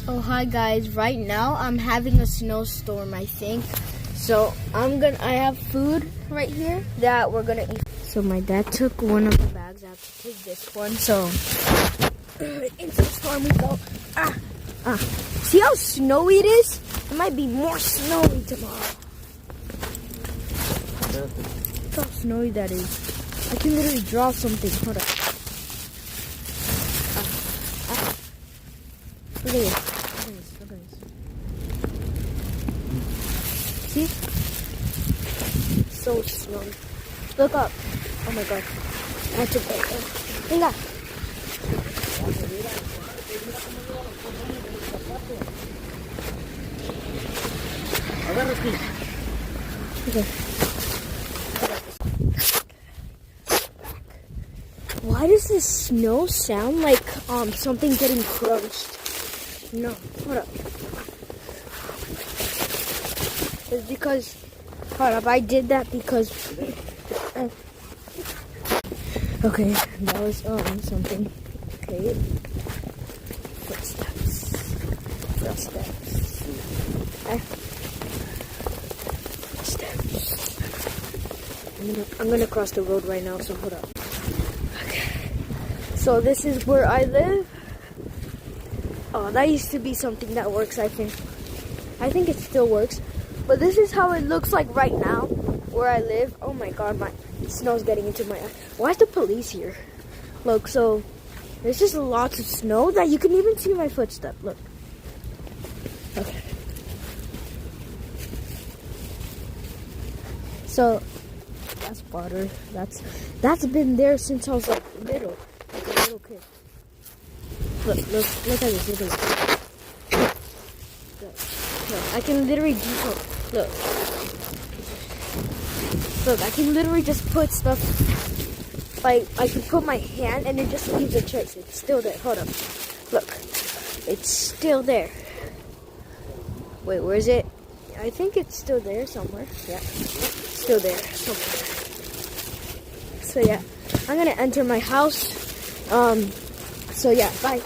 Oh, hi guys. Right now I'm having a snowstorm, I think. So I have food right here that we're gonna eat. So my dad took one of the bags. I have to take this one. So into the storm we go. See how snowy it is? It might be more snowy tomorrow. Look how snowy that is. I can literally draw something. Hold up. Look at this. Look at this. See? So snowy. Look up. Oh my god. I took that. Venga. Okay. Why does this snow sound like something getting crunched? No, hold up. It's because, hold up, I did that because, okay, that was something. Okay, footsteps. I'm gonna cross the road right now, so hold up. Okay, so this is where I live. Oh, that used to be something that works, I think. I think it still works. But this is how it looks like right now, where I live. Oh my god, my snow's getting into my eye. Why is the police here? Look, so there's just lots of snow that you can even see my footstep. Look. Okay. So that's water. That's been there since I was like a little kid. Look at this, look at this. Look, I can literally look, I can literally just put stuff, like, I can put my hand and it just leaves a trace. It's still there, hold up. Look, it's still there. Wait, where is it? I think it's still there somewhere. Yeah, still there somewhere. So yeah, I'm gonna enter my house. So yeah, bye.